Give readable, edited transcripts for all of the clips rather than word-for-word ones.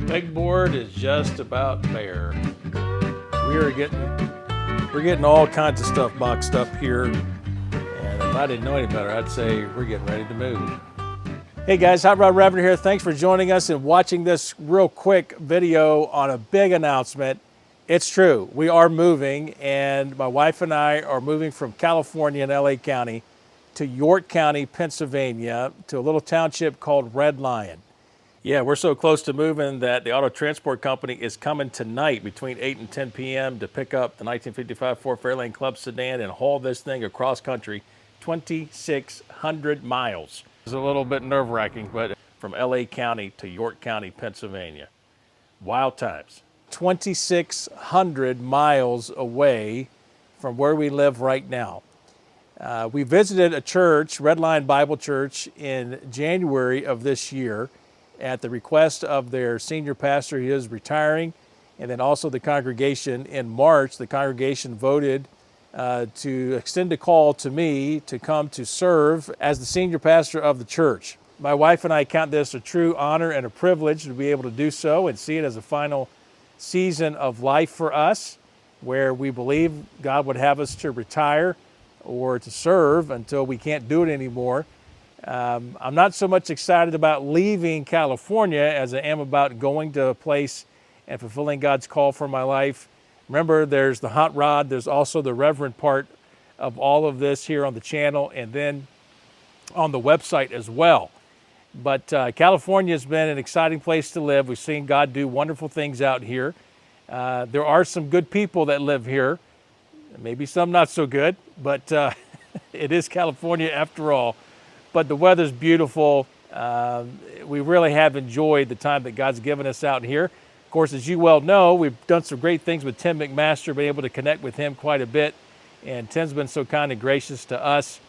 Pegboard is just about bare. We're getting all kinds of stuff boxed up here. And if I didn't know any better, I'd say we're getting ready to move. Hey guys, Hot Rod Reverend here. Thanks for joining us and watching this real quick video on a big announcement. It's true, we are moving, and my wife and I are moving from California in LA County to York County, Pennsylvania, to a little township called Red Lion. Yeah, we're so close to moving that the auto transport company is coming tonight between 8 and 10 p.m. to pick up the 1955 Ford Fairlane Club sedan and haul this thing across country, 2,600 miles. It's a little bit nerve-wracking, but from LA County to York County, Pennsylvania. Wild times. 2,600 miles away from where we live right now. We visited a church, Red Lion Bible Church, in January of this year at the request of their senior pastor. He is retiring, and then also the congregation. In March, the congregation voted to extend a call to me to come to serve as the senior pastor of the church. My wife and I count this a true honor and a privilege to be able to do so and see it as a final season of life for us, where we believe God would have us to retire or to serve until we can't do it anymore. I'm not so much excited about leaving California as I am about going to a place and fulfilling God's call for my life. Remember, there's the Hot Rod, there's also the Reverend part of all of this here on the channel and then on the website as well. But California has been an exciting place to live. We've seen God do wonderful things out here. There are some good people that live here, maybe some not so good, but it is California after all. But the weather's beautiful. We really have enjoyed the time that God's given us out here. Of course, as you well know, we've done some great things with Tim McMaster, been able to connect with him quite a bit. And Tim's been so kind and gracious to us.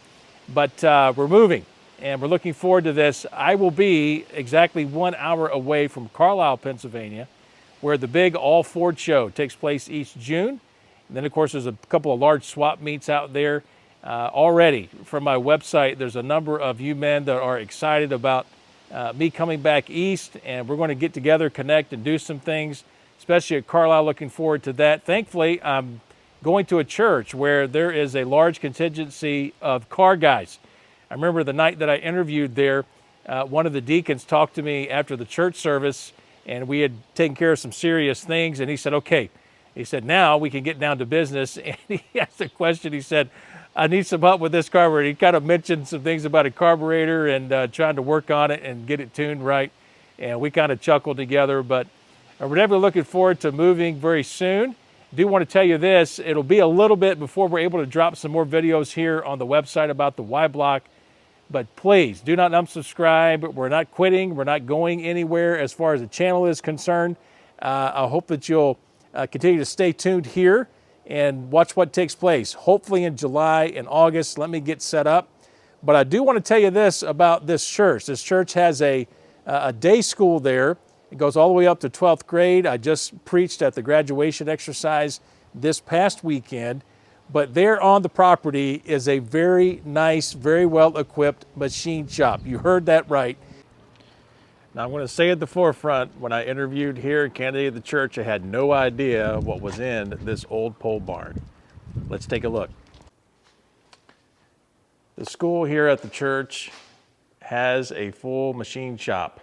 But we're moving, and we're looking forward to this. I will be exactly 1 hour away from Carlisle, Pennsylvania, where the big All Ford show takes place each June. And then, of course, there's a couple of large swap meets out there. Already from my website, there's a number of you men that are excited about me coming back east, and we're going to get together, connect, and do some things, especially at Carlisle. Looking forward to that. Thankfully, I'm going to a church where there is a large contingency of car guys. I remember the night that I interviewed there, one of the deacons talked to me after the church service, and we had taken care of some serious things, and he said, okay. He said, now we can get down to business. And he asked a question. He said, I need some help with this carburetor. He kind of mentioned some things about a carburetor and trying to work on it and get it tuned right. And we kind of chuckled together, but we're definitely looking forward to moving very soon. I do want to tell you this, it'll be a little bit before we're able to drop some more videos here on the website about the Y Block, but please do not unsubscribe. We're not quitting. We're not going anywhere as far as the channel is concerned. I hope that you'll continue to stay tuned here and watch what takes place, hopefully in July and August. Let me get set up. But I do want to tell you this about this church. This church has a day school there. It goes all the way up to 12th grade. I just preached at the graduation exercise this past weekend. But there on the property is a very nice, very well-equipped machine shop. You heard that right. Now, I'm going to say at the forefront, when I interviewed here at Candidate of the Church, I had no idea what was in this old pole barn. Let's take a look. The school here at the church has a full machine shop.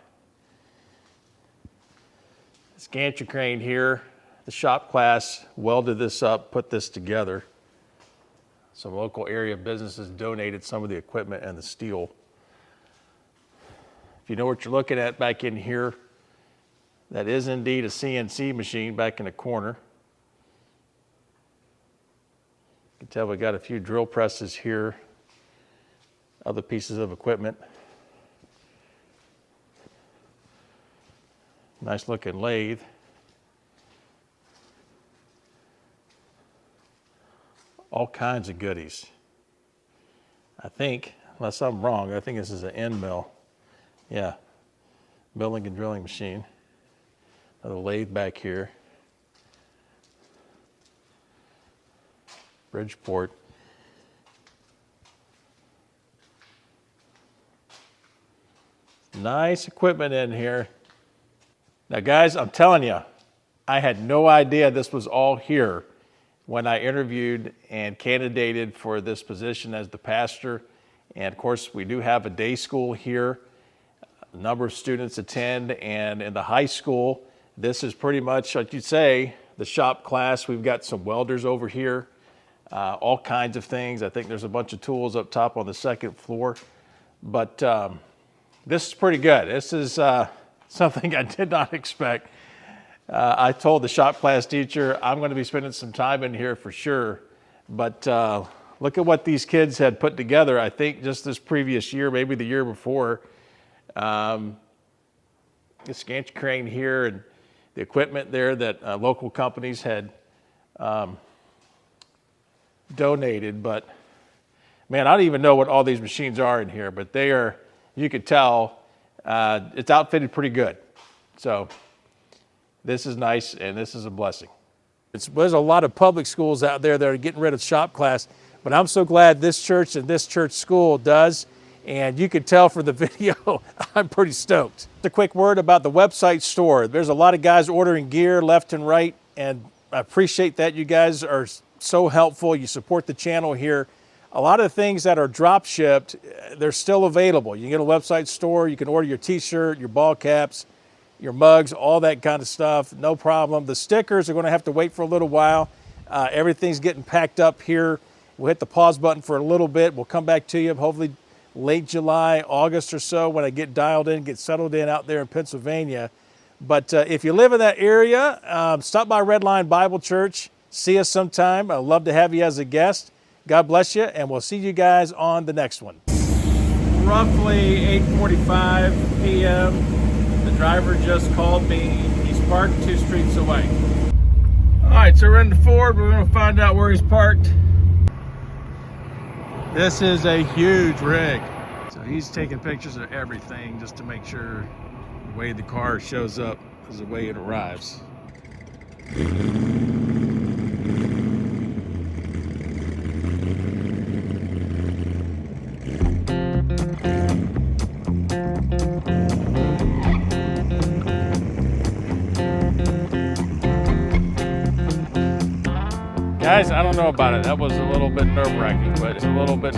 This gantry crane here, the shop class welded this up, put this together. Some local area businesses donated some of the equipment and the steel. If you know what you're looking at back in here, that is indeed a CNC machine back in the corner. You can tell we got a few drill presses here, other pieces of equipment. Nice looking lathe. All kinds of goodies. I think, unless I'm wrong, I think this is an end mill. Yeah, milling and drilling machine. Another lathe back here. Bridgeport. Nice equipment in here. Now guys, I'm telling you, I had no idea this was all here when I interviewed and candidated for this position as the pastor. And of course, we do have a day school here. A number of students attend, and in the high school, this is pretty much, like you say, the shop class. We've got some welders over here, all kinds of things. I think there's a bunch of tools up top on the second floor. But this is pretty good. This is something I did not expect. I told the shop class teacher, I'm going to be spending some time in here for sure. But look at what these kids had put together, I think just this previous year, maybe the year before. This gantry crane here and the equipment there that local companies had donated. But man, I don't even know what all these machines are in here, but they are, you could tell, it's outfitted pretty good. So this is nice, and this is a blessing. There's a lot of public schools out there that are getting rid of shop class, but I'm so glad this church and this church school does, and you can tell from the video, I'm pretty stoked. Just a quick word about the website store. There's a lot of guys ordering gear left and right, and I appreciate that. You guys are so helpful. You support the channel here. A lot of the things that are drop shipped, they're still available. You can get a website store, you can order your t-shirt, your ball caps, your mugs, all that kind of stuff, no problem. The stickers are going to have to wait for a little while. Everything's getting packed up here. We'll hit the pause button for a little bit. We'll come back to you hopefully late July, August or so when I get dialed in, get settled in out there in Pennsylvania. But if you live in that area, stop by Red Line Bible Church. See us sometime. I'd love to have you as a guest. God bless you, and we'll see you guys on the next one. Roughly 8:45 p.m. The driver just called me. He's parked 2 streets away. All right, so we're in the Ford. We're going to find out where he's parked. This is a huge rig. So he's taking pictures of everything just to make sure the way the car shows up is the way it arrives. Guys, I don't know about it. That was a little bit nerve-wracking, but it's a little bit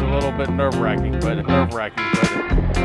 nerve-wracking, but nerve-wracking, but